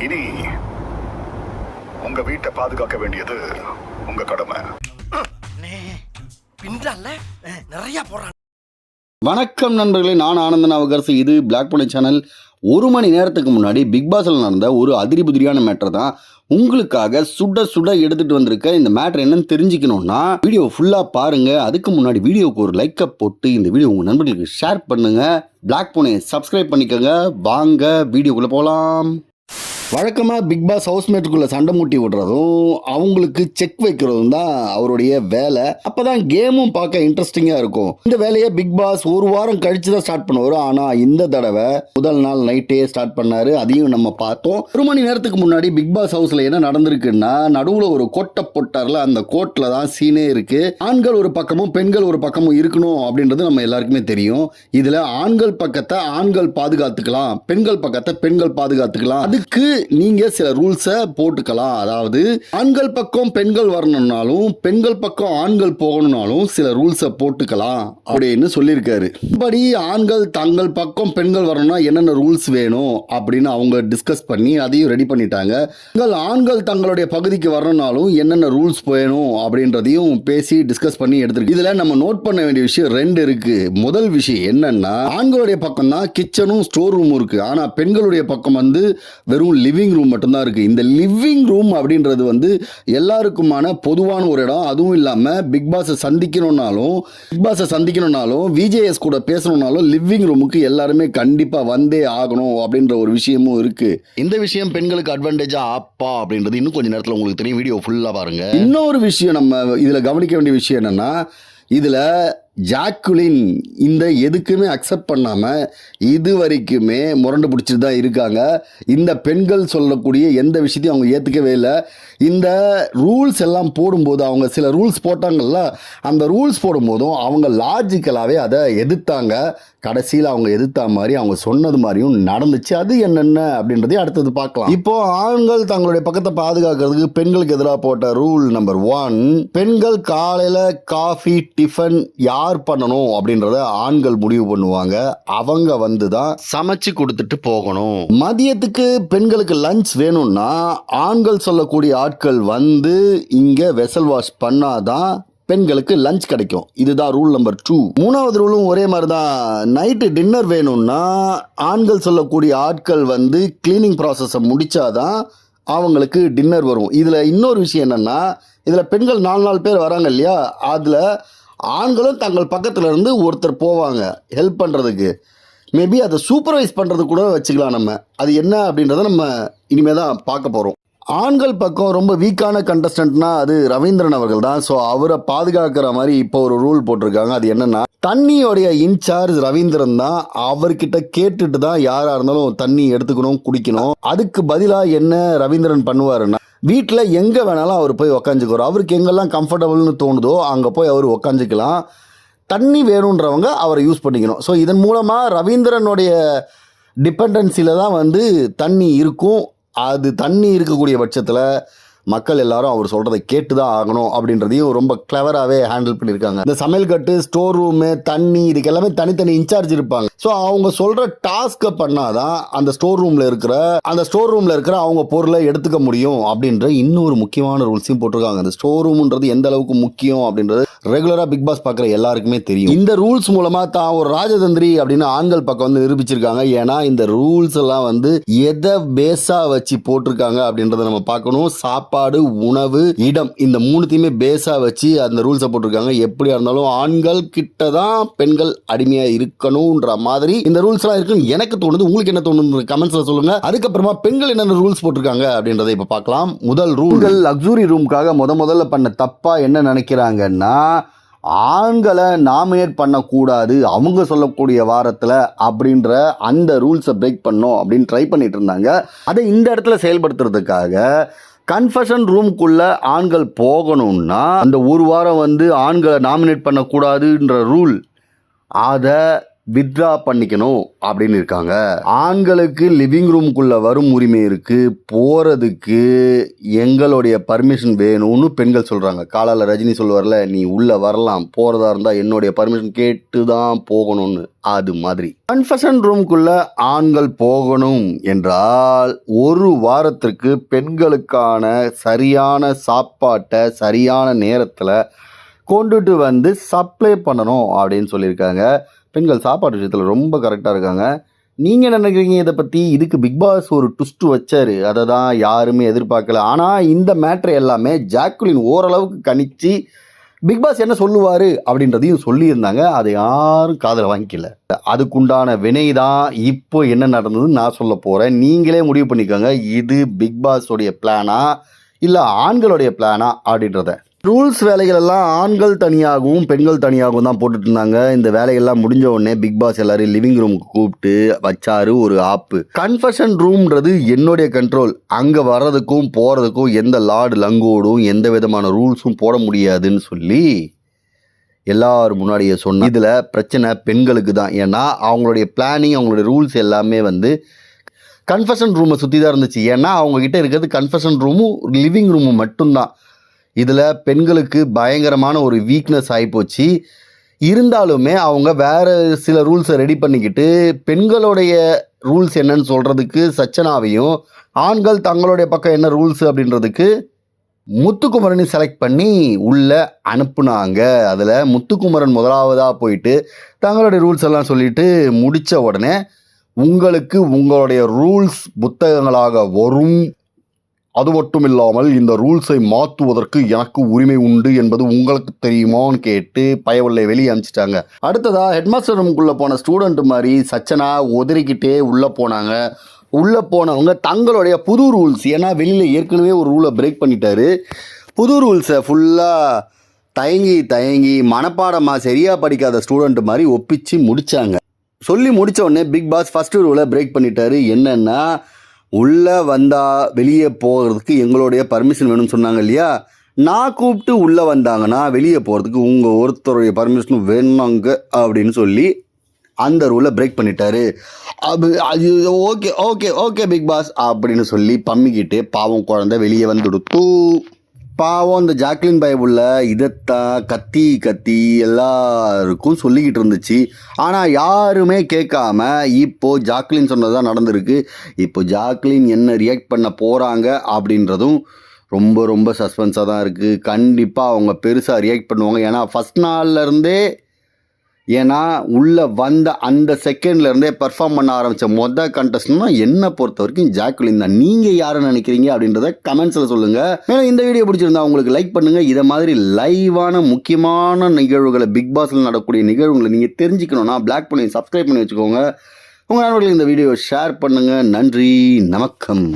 இனி உங்க வீட்டை பாதுகாக்க வேண்டியது உங்க கடமை. நிறைய போறான். வணக்கம் நண்பர்களே, நான் ஆனந்தன் அவகரசு. இது பிளாக் பூனை சேனல். ஒரு மணி நேரத்துக்கு முன்னாடி பிக் பாஸ்ல நடந்த ஒரு அதிரிபுதிரியான மேட்டர் தான் உங்களுக்காக சுட சுட எடுத்துட்டு வந்திருக்க. இந்த மேட்டர் என்னன்னு தெரிஞ்சுக்கணும்னா வீடியோ ஃபுல்லா பாருங்க. அதுக்கு முன்னாடி வீடியோக்கு ஒரு லைக்கை போட்டு இந்த வீடியோ உங்க நண்பர்களுக்கு ஷேர் பண்ணுங்க. பிளாக் பூனை சப்ஸ்கிரைப் பண்ணிக்கோங்க. வாங்க வீடியோக்குள்ள போகலாம். வழக்கமாக பிக் பாஸ் ஹவுஸ்மேட்டுக்குள்ளே சண்டை மூட்டி விடுறதும் அவங்களுக்கு செக் வைக்கிறதும் தான் அவருடைய வேலை. அப்போ தான் கேமும் பார்க்க இன்ட்ரெஸ்டிங்காக இருக்கும். இந்த வேலையை பிக் பாஸ் ஒரு வாரம் கழிச்சு தான் ஸ்டார்ட் பண்ணுவார். ஆனால் இந்த தடவை முதல் நாள் நைட்டே ஸ்டார்ட் பண்ணார். அதையும் நம்ம பார்த்தோம். ஒரு மணி நேரத்துக்கு முன்னாடி பிக் பாஸ் ஹவுஸில் என்ன நடந்திருக்குன்னா, நடுவில் ஒரு கோட்டை போட்டார்ல, அந்த கோட்டில் தான் சீனே இருக்குது. ஆண்கள் ஒரு பக்கமும் பெண்கள் ஒரு பக்கமும் இருக்கணும் அப்படின்றது நம்ம எல்லாருக்குமே தெரியும். இதில் ஆண்கள் பக்கத்தை ஆண்கள் பாதுகாத்துக்கலாம், பெண்கள் பக்கத்தை பெண்கள் பாதுகாத்துக்கலாம். அதுக்கு நீங்க சில ரூல்ஸை போட்டுக்கலாம். அதாவது ஆண்கள் பக்கம் பெண்கள் வரணும்னாலும் பெண்கள் பக்கம் ஆண்கள் போகணும்னாலும் சில ரூல்ஸை போட்டுக்கலாம் அப்படின்னு சொல்லியிருக்காரு. இப்படி ஆண்கள் தங்கள் பக்கம் பெண்கள் வரணும்னா என்னென்ன ரூல்ஸ் வேணும் அப்படின்னு அவங்க டிஸ்கஸ் பண்ணி அதையும் ரெடி பண்ணிட்டாங்க. ஆண்கள் தங்களுடைய பகுதிக்கு வரணும்னாலும் என்னென்ன ரூல்ஸ் வேணும் அப்படின்றதையும் பேசி டிஸ்கஸ் பண்ணி எடுத்திருக்கு. இதுல நம்ம நோட் பண்ண வேண்டிய விஷயம் ரெண்டு இருக்கு. முதல் விஷயம் என்னன்னா, ஆண்களுடைய பக்கம் தான் கிச்சனும் ஸ்டோர் ரூமும் இருக்கு. ஆனா பெண்களுடைய பக்கம் வந்து வெறும் லிவிங் ரூம் மட்டும்தான் இருக்கு. இந்த லிவிங் ரூம் அப்படின்றது வந்து எல்லாருக்குமான பொதுவான ஒரு இடம். அதுவும் இல்லாம பிக் பாஸை சந்திக்கணும்னாலும் விஜேஎஸ் கூட பேசணும்னாலும் லிவிங் ரூமுக்கு எல்லாருமே கண்டிப்பா வந்தே ஆகணும் அப்படின்ற ஒரு விஷயமும் இருக்கு. இந்த விஷயம் பெண்களுக்கு அட்வான்டேஜா ஆப்பா அப்படின்றது இன்னும் கொஞ்சம் நேரத்தில் உங்களுக்கு தெரியும். வீடியோ ஃபுல்லா பாருங்க. இன்னொரு விஷயம் நம்ம இதுல கவனிக்க வேண்டிய விஷயம் என்னன்னா, இதுல ஜாக்குலின் இந்த எதுக்குமே அக்செப்ட் பண்ணாமல் இது வரைக்குமே முரண்டு பிடிச்சிட்டு தான் இருக்காங்க. இந்த பெண்கள் சொல்லக்கூடிய எந்த விஷயத்தையும் அவங்க ஏற்றுக்கவே இல்லை. இந்த ரூல்ஸ் எல்லாம் போடும்போது அவங்க சில ரூல்ஸ் போட்டாங்கல்ல, அந்த ரூல்ஸ் போடும்போதும் அவங்க லாஜிக்கலாகவே அதை எதிர்த்தாங்க. கடைசியில் அவங்க எதிர்த்த மாதிரி அவங்க சொன்னது மாதிரியும் நடந்துச்சு. அது என்னென்ன அப்படின்றதையும் அடுத்தது பார்க்கலாம். இப்போ ஆண்கள் தங்களுடைய பக்கத்தை பாதுகாக்கிறதுக்கு பெண்களுக்கு எதிராக போட்ட ரூல் நம்பர் 1, பெண்கள் காலையில் காஃபி டிஃபன் யார் பண்ணணும் அப்படின்றத ஆண்கள் முடிவு பண்ணுவாங்க. அவங்க வந்து தான் சமைச்சு கொடுத்துட்டு போகணும். மதியத்துக்கு பெண்களுக்கு லஞ்ச் வேணும்னா ஆண்கள் சொல்லக்கூடிய ஆட்கள் வந்து இங்க வெசல் வாஷ் பண்ணாதான் பெண்களுக்கு லஞ்ச் கிடைக்கும். இதுதான் ரூல் நம்பர் 2. மூணாவது ரூலும் ஒரே மாதிரி தான். நைட்டு டின்னர் வேணும்னா ஆண்கள் சொல்லக்கூடிய ஆட்கள் வந்து கிளீனிங் ப்ராசஸை முடிச்சாதான் அவங்களுக்கு டின்னர் வரும். இதில் இன்னொரு விஷயம் என்னன்னா, இதில் பெண்கள் 4 பேர் வராங்க இல்லையா, அதில் ஆண்களும் தங்கள் பக்கத்தில் இருந்து ஒருத்தர் போவாங்க ஹெல்ப் பண்ணுறதுக்கு. மேபி அதை சூப்பர்வைஸ் பண்ணுறது கூட வச்சுக்கலாம் நம்ம. அது என்ன அப்படின்றத நம்ம இனிமேல் தான் பார்க்க போகிறோம். ஆண்கள் பக்கம் ரொம்ப வீக்கான கண்டஸ்டன்ட்னா அது ரவீந்திரன் அவர்கள் தான். ஸோ அவரை பாதுகாக்கிற மாதிரி இப்போ ஒரு ரூல் போட்டிருக்காங்க. அது என்னன்னா, தண்ணியோடைய இன்சார்ஜ் ரவீந்திரன் தான். அவர்கிட்ட கேட்டுட்டு தான் யாராக இருந்தாலும் தண்ணி எடுத்துக்கணும், குடிக்கணும். அதுக்கு பதிலாக என்ன ரவீந்திரன் பண்ணுவாருன்னா, வீட்டில் எங்கே வேணாலும் அவர் போய் உக்காந்துக்குவார். அவருக்கு எங்கெல்லாம் கம்ஃபர்டபுள்னு தோணுதோ அங்கே போய் அவர் உக்காந்துக்கலாம். தண்ணி வேணுன்றவங்க அவரை யூஸ் பண்ணிக்கணும். ஸோ இதன் மூலமாக ரவீந்திரனுடைய டிபெண்டன்சியில் தான் வந்து தண்ணி இருக்கும். அது தண்ணி இருக்கக்கூடிய பட்சத்தில் மக்கள் எல்லாரும் அவர் சொல்கிறத கேட்டு தான் ஆகணும் அப்படின்றதையும் ரொம்ப கிளவராகவே ஹேண்டில் பண்ணியிருக்காங்க. இந்த சமையல் கட்டு, ஸ்டோர் ரூமு, தண்ணி, இதுக்கு எல்லாமே தனித்தனி இன்சார்ஜ் இருப்பாங்க. ஸோ அவங்க சொல்கிற டாஸ்க்கை பண்ணாதான் அந்த ஸ்டோர் ரூமில் இருக்கிற அவங்க பொருளை எடுத்துக்க முடியும் அப்படின்ற இன்னொரு முக்கியமான ரூல்ஸையும் போட்டிருக்காங்க. அந்த ஸ்டோர் ரூம்ன்றது எந்த அளவுக்கு முக்கியம் அப்படின்றது ரெகுலராக பிக் பாஸ் பார்க்குற எல்லாருக்குமே தெரியும். இந்த ரூல்ஸ் மூலமாக தான் ஒரு ராஜதந்திரி அப்படின்னு ஆண்கள் பக்கம் வந்து நிரூபிச்சிருக்காங்க. ஏன்னா இந்த ரூல்ஸ் எல்லாம் வந்து எதை பேஸாக வச்சு போட்டிருக்காங்க அப்படின்றத நம்ம பார்க்கணும். சாப்பாடு, உணவு, இடம், இந்த மூணுத்தையுமே பேஸா வச்சு அந்த ரூல்ஸை போட்டிருக்காங்க. எப்படியா இருந்தாலும் ஆண்கள் கிட்ட தான் பெண்கள் அடிமையா இருக்கணும்ன்ற மாதிரி இந்த ரூல்ஸ் எல்லாம் இருக்குன்னு எனக்கு தோணுது. உங்களுக்கு என்ன தோணுது கமெண்ட்ஸ்ல சொல்லுங்க. அதுக்கப்புறமா பெண்கள் என்னென்ன ரூல்ஸ் போட்டிருக்காங்க அப்படின்றத இப்ப பார்க்கலாம். முதல் ரூல்கள், லக்ஸுரி ரூமுக்காக முதல்ல பண்ண தப்பா என்ன நினைக்கிறாங்கன்னா, ஆண்களை நாமினேட் பண்ணக்கூடாது அவங்க சொல்லக்கூடிய வாரத்தில் அப்படின்ற அந்த ரூல்ஸை பிரேக் பண்ணோம் அப்படின்னு ட்ரை பண்ணிட்டு இருந்தாங்க. அதை இந்த இடத்துல செயல்படுத்துறதுக்காக கன்ஃபெஷன் ரூம்குள்ள ஆண்கள் போகணும்னா அந்த ஒரு வாரம் வந்து ஆண்களை நாமினேட் பண்ணக்கூடாதுன்ற ரூல், அதை வித்ரா பண்ணிக்கணும் அப்படின்னு இருக்காங்க. ஆண்களுக்கு லிவிங் ரூம்குள்ள வரும் உரிமை இருக்கு, போறதுக்கு எங்களுடைய பர்மிஷன் வேணும்னு பெண்கள் சொல்றாங்க. காலால ரஜினி சொல்லுவார்ல, நீ உள்ள வரலாம், போறதா இருந்தா என்னுடைய பர்மிஷன் கேட்டு தான் போகணும்னு. அது மாதிரி கன்ஃபெஷன் ரூம்குள்ள ஆண்கள் போகணும் என்றால் ஒரு வாரத்திற்கு பெண்களுக்கான சரியான சாப்பாட்டை சரியான நேரத்தில் கொண்டுட்டு வந்து சப்ளை பண்ணணும் அப்படின்னு சொல்லியிருக்காங்க. பெண்கள் சாப்பாடு விஷயத்தில் ரொம்ப கரெக்டாக இருக்காங்க. நீங்கள் என்ன நினைக்கிறீங்க இதை பற்றி? இதுக்கு பிக் பாஸ் ஒரு ட்விஸ்ட் வச்சார், அதை தான் யாருமே எதிர்பார்க்கல. ஆனால் இந்த மேட்ரு எல்லாமே ஜாக்குலின் ஓரளவுக்கு கணிச்சு பிக் பாஸ் என்ன சொல்லுவார் அப்படின்றதையும் சொல்லியிருந்தாங்க. அதை யாரும் காதில் வாங்கிக்கல. அதுக்குண்டான வினை தான் இப்போ என்ன நடந்ததுன்னு நான் சொல்ல போகிறேன். நீங்களே முடிவு பண்ணிக்கோங்க, இது பிக் பாஸோடைய பிளானா இல்லை ஆண்களுடைய பிளானா அப்படின்றத. ரூல்ஸ் வேலைகள் எல்லாம் ஆண்கள் தனியாகவும் பெண்கள் தனியாகவும் தான் போட்டுட்டு இருந்தாங்க. இந்த வேலையெல்லாம் முடிஞ்ச உடனே பிக் பாஸ் எல்லாரையும் லிவிங் ரூமுக்கு கூப்பிட்டு வச்சாரு ஒரு ஆப்பு. கன்ஃபெஷன் ரூம்ன்றது என்னுடைய கண்ட்ரோல். அங்கே வர்றதுக்கும் போகிறதுக்கும் எந்த லார்டு லங்கோடும் எந்த விதமான ரூல்ஸும் போட முடியாதுன்னு சொல்லி எல்லாரும் முன்னாடியே சொன்ன. இதில் பிரச்சனை பெண்களுக்கு தான். ஏன்னா அவங்களுடைய பிளானிங், அவங்களுடைய ரூல்ஸ் எல்லாமே வந்து கன்ஃபெஷன் ரூமை சுற்றி தான் இருந்துச்சு. ஏன்னா அவங்கக்கிட்ட இருக்கிறது கன்ஃபெஷன் ரூமும் லிவிங் ரூமும் மட்டும்தான். இதில் பெண்களுக்கு பயங்கரமான ஒரு வீக்னஸ் ஆகிப்போச்சு. இருந்தாலுமே அவங்க வேறு சில ரூல்ஸை ரெடி பண்ணிக்கிட்டு பெண்களுடைய ரூல்ஸ் என்னன்னு சொல்கிறதுக்கு சச்சனாவையும், ஆண்கள் தங்களுடைய பக்கம் என்ன ரூல்ஸ் அப்படின்றதுக்கு முத்துக்குமரனை செலக்ட் பண்ணி உள்ளே அனுப்புனாங்க. அதில் முத்துக்குமரன் முதலாவதாக போயிட்டு தங்களுடைய ரூல்ஸ் எல்லாம் சொல்லிட்டு முடித்த உடனே, உங்களுக்கு உங்களுடைய ரூல்ஸ் புத்தகங்களாக வரும், அது மட்டும் இல்லாமல் இந்த ரூல்ஸை மாற்றுவதற்கு எனக்கு உரிமை உண்டு என்பது உங்களுக்கு தெரியுமான்னு கேட்டு பயவுள்ளே வெளியே அனுப்பிச்சிட்டாங்க. அடுத்ததாக ஹெட்மாஸ்டர் ரூமுக்குள்ளே போன ஸ்டூடெண்ட் மாதிரி சச்சனா உதறிக்கிட்டே உள்ளே போனாங்க. உள்ளே போனவங்க தங்களுடைய புது ரூல்ஸ், ஏன்னா வெளியில் ஏற்கனவே ஒரு ரூலை பிரேக் பண்ணிட்டாரு, புது ரூல்ஸை ஃபுல்லாக தயங்கி மனப்பாடமாக சரியாக படிக்காத ஸ்டூடெண்ட் மாதிரி ஒப்பிச்சு முடித்தாங்க. சொல்லி முடித்த உடனே பிக் பாஸ் ஃபஸ்ட்டு ரூலை பிரேக் பண்ணிட்டாரு. என்னென்னா, உள்ளே வந்தால் வெளியே போகிறதுக்கு எங்களுடைய பர்மிஷன் வேணும்னு சொன்னாங்க இல்லையா, நான் கூப்பிட்டு உள்ளே வந்தாங்கன்னா வெளியே போகிறதுக்கு உங்கள் ஒருத்தருடைய பர்மிஷனும் வேணுங்க அப்படின்னு சொல்லி அந்த ரூலை பிரேக் பண்ணிட்டாரு. அது okay okay okay Bigg Boss அப்படின்னு சொல்லி பம்மிக்கிட்டு பாவம் குழந்தை வெளியே வந்துடுத்து. பாவம் இந்த ஜாக்லின் பயபுள்ள இதைத்தான் கத்தி எல்லாருக்கும் சொல்லிக்கிட்டு இருந்துச்சு. ஆனால் யாருமே கேட்காம இப்போது ஜாக்லின் சொன்னது தான் நடந்திருக்கு. இப்போ ஜாக்லின் என்ன ரியாக்ட் பண்ண போகிறாங்க அப்படின்றதும் ரொம்ப ரொம்ப சஸ்பென்ஸாக தான் இருக்குது. கண்டிப்பாக அவங்க பெருசாக ரியாக்ட் பண்ணுவாங்க. ஏன்னா ஃபஸ்ட் நாள்லேருந்தே, ஏன்னா உள்ளே வந்த அந்த செகண்ட்லேருந்தே பெர்ஃபார்ம் பண்ண ஆரம்பித்த கண்டஸ்ட்னா என்னை பொறுத்த வரைக்கும் ஜாக்குலின் தான். நீங்கள் யாரை நினைக்கிறீங்க அப்படின்றத கமெண்ட்ஸில் சொல்லுங்கள். மேலும் இந்த வீடியோ பிடிச்சிருந்தா உங்களுக்கு லைக் பண்ணுங்கள். இதை மாதிரி லைவான முக்கியமான நிகழ்வுகளை, பிக் பாஸில் நடக்கக்கூடிய நிகழ்வுகளை நீங்கள் தெரிஞ்சுக்கணுன்னா பிளாக் பண்ணி சப்ஸ்கிரைப் பண்ணி வச்சுக்கோங்க. உங்கள் நண்பர்களுக்கு இந்த வீடியோவை ஷேர் பண்ணுங்கள். நன்றி, நமக்கம்.